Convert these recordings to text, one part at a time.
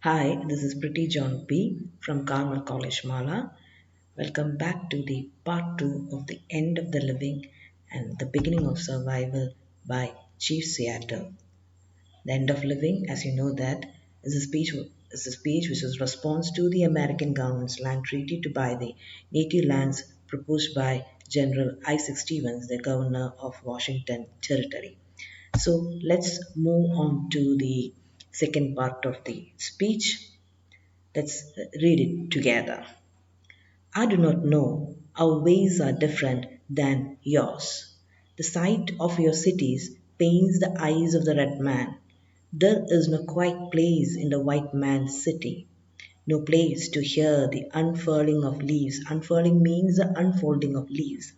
Hi, this is Pretty John P. from Carmel College Mala. Welcome back to the part 2 of The End of the Living and the Beginning of Survival by Chief Seattle. The End of Living, as you know that, is a speech which is response to the American government's land treaty to buy the native lands proposed by General Isaac Stevens, the governor of Washington Territory. So let's move on to the second part of the speech. Let's read it together. I do not know. Our ways are different than yours. The sight of your cities pains the eyes of the red man. There is no quiet place in the white man's city. No place to hear the unfurling of leaves. Unfurling means the unfolding of leaves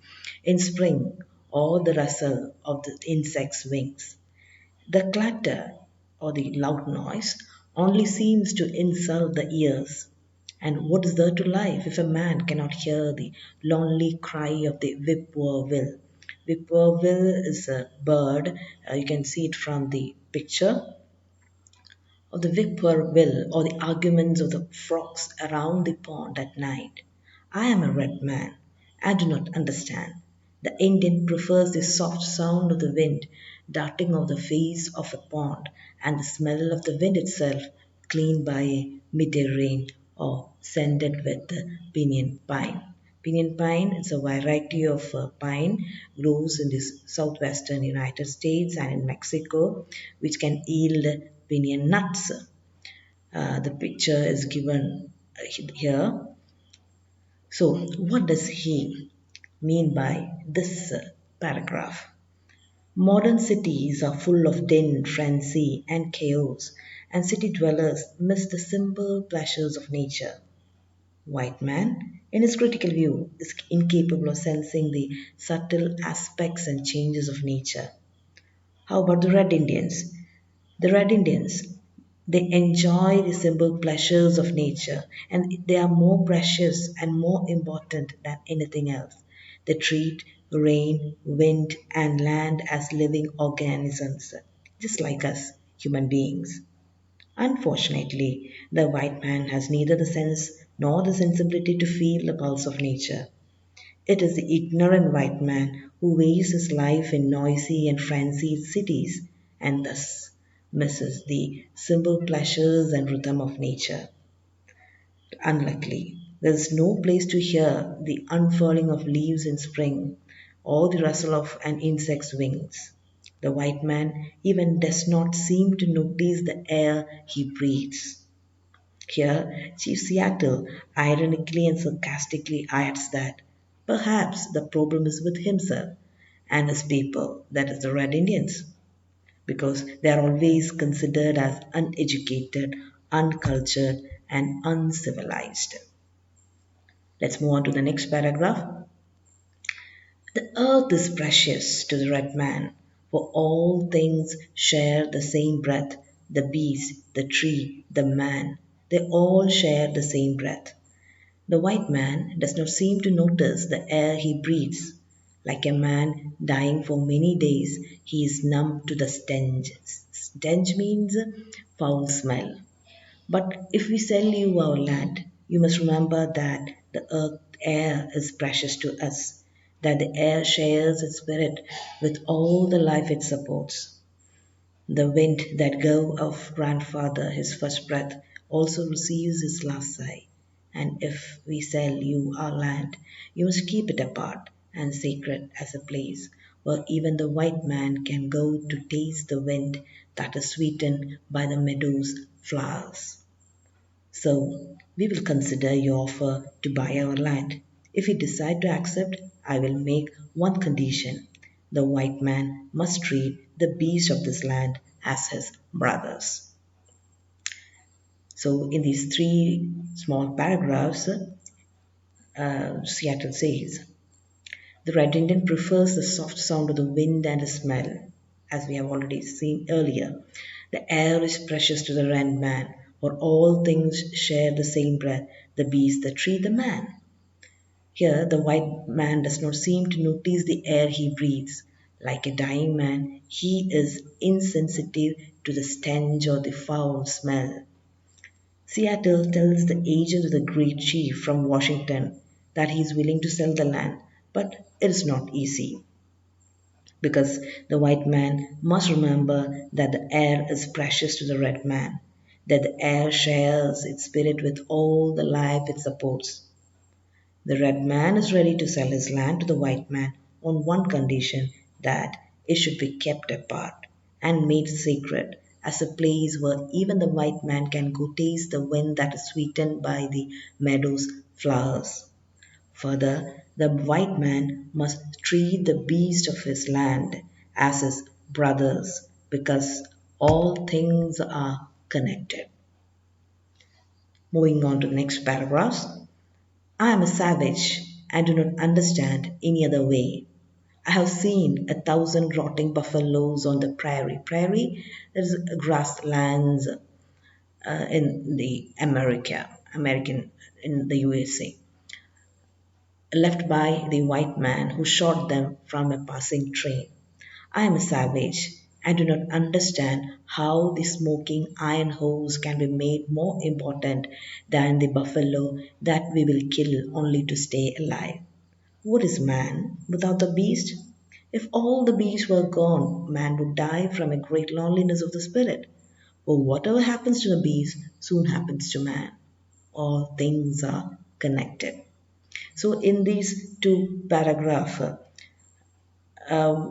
in spring, or the rustle of the insect's wings. The clatter or the loud noise only seems to insult the ears. And what is there to life if a man cannot hear the lonely cry of the whippoorwill? Whippoorwill is a bird, you can see it from the picture of the whippoorwill or the arguments of the frogs around the pond at night. I am a red man. I do not understand. The Indian prefers the soft sound of the wind darting off the face of a pond and the smell of the wind itself cleaned by a midday rain or scented with the pinyon pine. Pinyon pine is a variety of pine grows in the southwestern United States and in Mexico, which can yield pinyon nuts. The picture is given here. So, what does he mean by this paragraph? Modern cities are full of din, frenzy, and chaos, and city dwellers miss the simple pleasures of nature. White man, in his critical view, is incapable of sensing the subtle aspects and changes of nature. How about the Red Indians? The Red Indians, they enjoy the simple pleasures of nature and they are more precious and more important than anything else. They treat rain, wind, and land as living organisms, just like us, human beings. Unfortunately, the white man has neither the sense nor the sensibility to feel the pulse of nature. It is the ignorant white man who wastes his life in noisy and frenzied cities and thus misses the simple pleasures and rhythm of nature. Unluckily, there is no place to hear the unfurling of leaves in spring or the rustle of an insect's wings. The white man even does not seem to notice the air he breathes. Here, Chief Seattle ironically and sarcastically adds that perhaps the problem is with himself and his people, that is, the Red Indians, because they are always considered as uneducated, uncultured, and uncivilized. Let's move on to the next paragraph. The earth is precious to the red man, for all things share the same breath the beast, the tree, the man, they all share the same breath. The white man does not seem to notice the air he breathes. Like a man dying for many days, he is numb to the stench. Stench means foul smell. But if we sell you our land, you must remember that the earth air is precious to us, that the air shares its spirit with all the life it supports. The wind that gave our grandfather his first breath also receives his last sigh. And if we sell you our land, you must keep it apart and sacred as a place where even the white man can go to taste the wind that is sweetened by the meadow's flowers. So we will consider your offer to buy our land. If you decide to accept, I will make one condition. The white man must treat the beasts of this land as his brothers. So in these three small paragraphs, Seattle says, the red Indian prefers the soft sound of the wind and the smell, as we have already seen earlier. The air is precious to the red man, for all things share the same breath, the beast, the tree, the man. Here, the white man does not seem to notice the air he breathes. Like a dying man, he is insensitive to the stench or the foul smell. Seattle tells the agent of the great chief from Washington that he is willing to sell the land, but it is not easy because the white man must remember that the air is precious to the red man, that the air shares its spirit with all the life it supports. The red man is ready to sell his land to the white man on one condition, that it should be kept apart and made sacred as a place where even the white man can go taste the wind that is sweetened by the meadow's flowers. Further, the white man must treat the beasts of his land as his brothers because all things are connected. Moving on to the next paragraph. I am a savage and do not understand any other way. I have seen 1,000 rotting buffaloes on the prairie. Prairie is grasslands in the American in the USA, left by the white man who shot them from a passing train. I am a savage and do not understand how the smoking iron hose can be made more important than the buffalo that we will kill only to stay alive. What is man without the beast? If all the beasts were gone, man would die from a great loneliness of the spirit. For whatever happens to the beast soon happens to man. All things are connected. So, in these two paragraphs,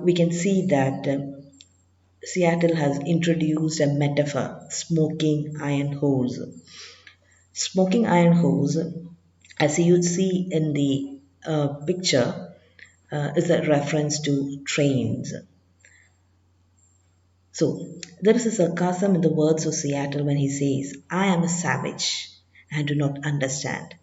we can see that Seattle has introduced a metaphor, smoking iron hose. Smoking iron hose, as you would see in the picture, is a reference to trains. So, there is a sarcasm in the words of Seattle when he says, I am a savage and do not understand.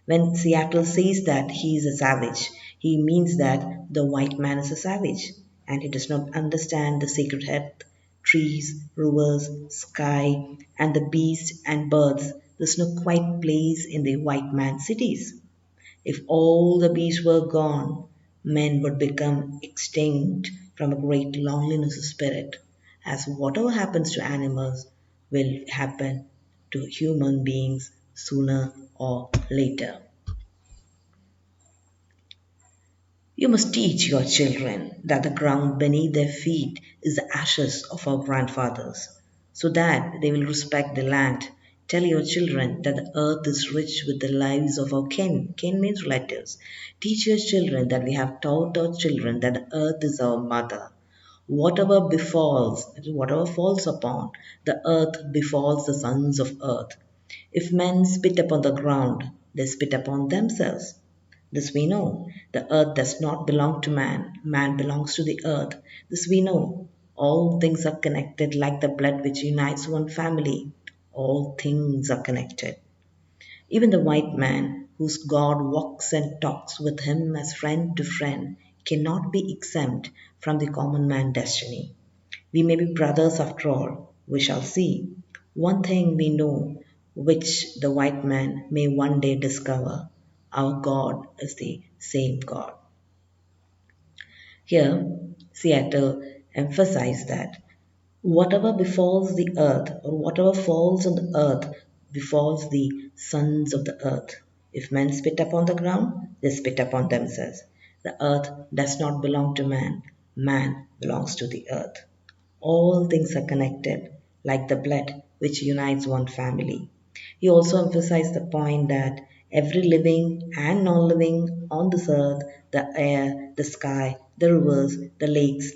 When Seattle says that he is a savage, he means that the white man is a savage and he does not understand the sacred earth, trees, rivers, sky, and the beasts and birds. There's no quiet place in the white man's cities. If all the beasts were gone, men would become extinct from a great loneliness of spirit, as whatever happens to animals will happen to human beings sooner or later. You must teach your children that the ground beneath their feet is the ashes of our grandfathers, so that they will respect the land. Tell your children that the earth is rich with the lives of our kin. Kin means relatives. Teach your children that we have taught our children that the earth is our mother. Whatever befalls, whatever falls upon the earth befalls the sons of earth. If men spit upon the ground, they spit upon themselves. This we know. The earth does not belong to man, man belongs to the earth. This we know. All things are connected like the blood which unites one family. All things are connected. Even the white man, whose God walks and talks with him as friend to friend, cannot be exempt from the common man destiny. We may be brothers after all, we shall see. One thing we know, which the white man may one day discover, our God is the same God. Here, Seattle emphasized that whatever befalls the earth, or whatever falls on the earth, befalls the sons of the earth. If men spit upon the ground, they spit upon themselves. The earth does not belong to man, man belongs to the earth. All things are connected, like the blood which unites one family. He also emphasized the point that every living and non living on this earth, the air, the sky, the rivers, the lakes,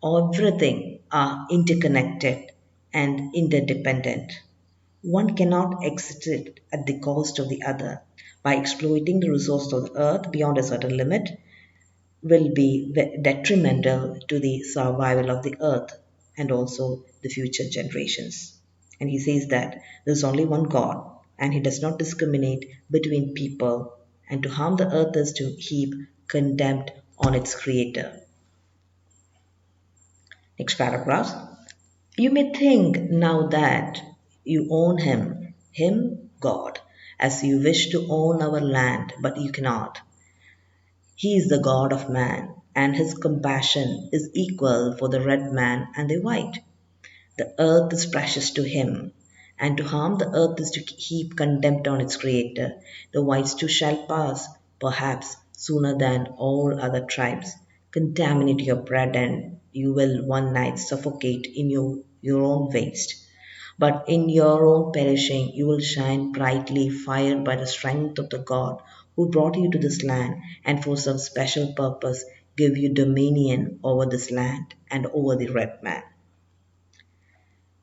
everything are interconnected and interdependent. One cannot exist at the cost of the other. By exploiting the resources of the earth beyond a certain limit, will be detrimental to the survival of the earth and also the future generations. And he says that there's only one God and he does not discriminate between people, and to harm the earth is to heap contempt on its creator. Next paragraph. You may think now that you own him, God, as you wish to own our land, but you cannot. He is the God of man, and his compassion is equal for the red man and the white. The earth is precious to him, and to harm the earth is to heap contempt on its creator. The whites too shall pass, perhaps sooner than all other tribes. Contaminate your bread, and you will one night suffocate in your own waste. But in your own perishing you will shine brightly, fired by the strength of the God who brought you to this land, and for some special purpose give you dominion over this land and over the red man.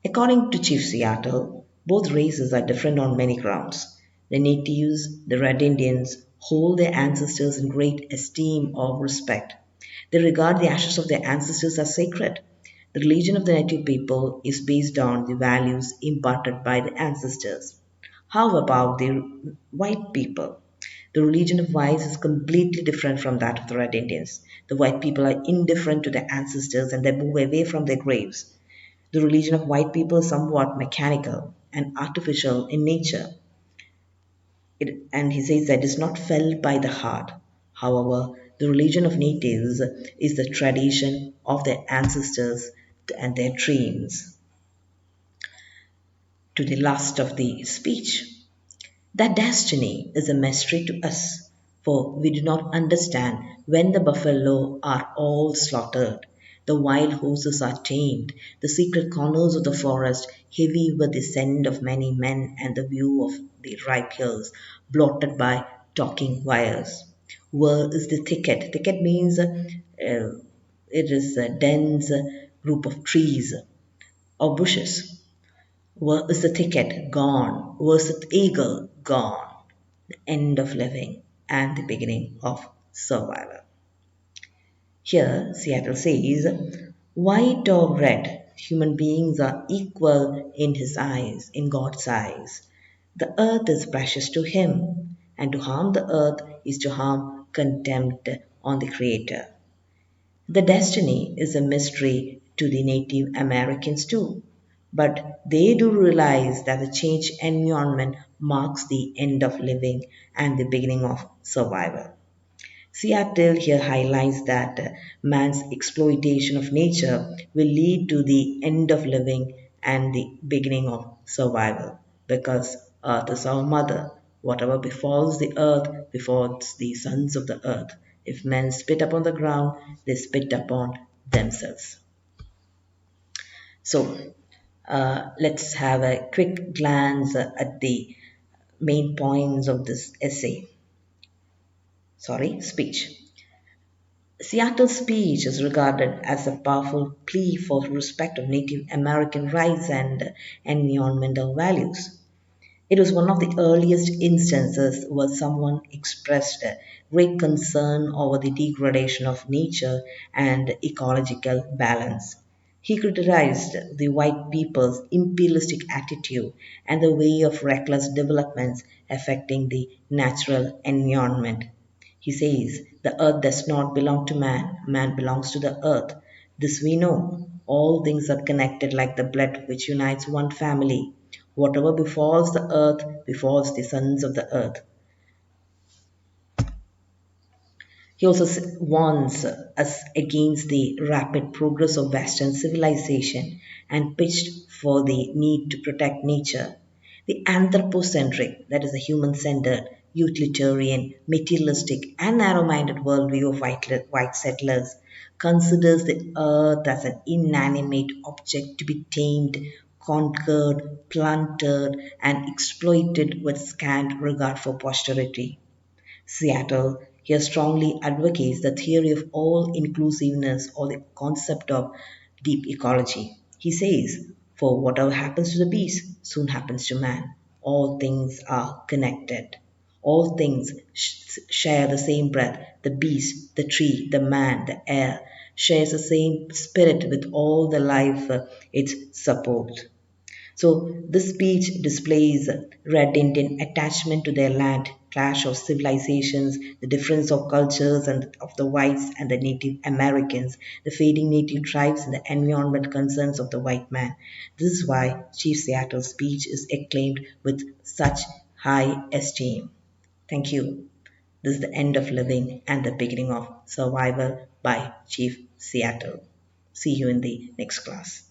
According to Chief Seattle, both races are different on many grounds. The natives, the Red Indians, hold their ancestors in great esteem or respect. They regard the ashes of their ancestors as sacred. The religion of the native people is based on the values imparted by the ancestors. How about the white people? The religion of whites is completely different from that of the Red Indians. The white people are indifferent to their ancestors and they move away from their graves. The religion of white people is somewhat mechanical and artificial in nature. And he says that it is not felt by the heart. However, the religion of natives is the tradition of their ancestors and their dreams. To the last of the speech, that destiny is a mystery to us, for we do not understand when the buffalo are all slaughtered, the wild horses are tamed, the secret corners of the forest heavy with the scent of many men, and the view of the ripe hills blotted by talking wires. Where is the thicket? Thicket means it is a dense group of trees or bushes. Where is the thicket? Gone. Where's the eagle? Gone. The end of living and the beginning of survival. Here, Seattle says, white or red, human beings are equal in his eyes, in God's eyes. The earth is precious to him, and to harm the earth is to harm contempt on the Creator. The destiny is a mystery to the Native Americans too, but they do realize that the changed environment marks the end of living and the beginning of survival. Seattle here highlights that man's exploitation of nature will lead to the end of living and the beginning of survival because earth is our mother. Whatever befalls the earth befalls the sons of the earth. If men spit upon the ground, they spit upon themselves. So let's have a quick glance at the main points of this speech. Seattle's speech is regarded as a powerful plea for respect of Native American rights and environmental values. It was one of the earliest instances where someone expressed great concern over the degradation of nature and ecological balance. He criticized the white people's imperialistic attitude and the way of reckless developments affecting the natural environment. He says, the earth does not belong to man, man belongs to the earth. This we know. All things are connected like the blood which unites one family. Whatever befalls the earth befalls the sons of the earth. He also warns us against the rapid progress of Western civilization and pitched for the need to protect nature. The anthropocentric, that is, the human centered, utilitarian, materialistic, and narrow minded worldview of white settlers considers the earth as an inanimate object to be tamed, conquered, planted, and exploited with scant regard for posterity. Seattle here strongly advocates the theory of all inclusiveness or the concept of deep ecology. He says, for whatever happens to the beast soon happens to man. All things are connected. All things share the same breath. The beast, the tree, the man, the air shares the same spirit with all the life it supports. So this speech displays Red Indian attachment to their land, clash of civilizations, the difference of cultures and of the whites and the Native Americans, the fading native tribes and the environment concerns of the white man. This is why Chief Seattle's speech is acclaimed with such high esteem. Thank you. This is the end of living and the beginning of survival by Chief Seattle. See you in the next class.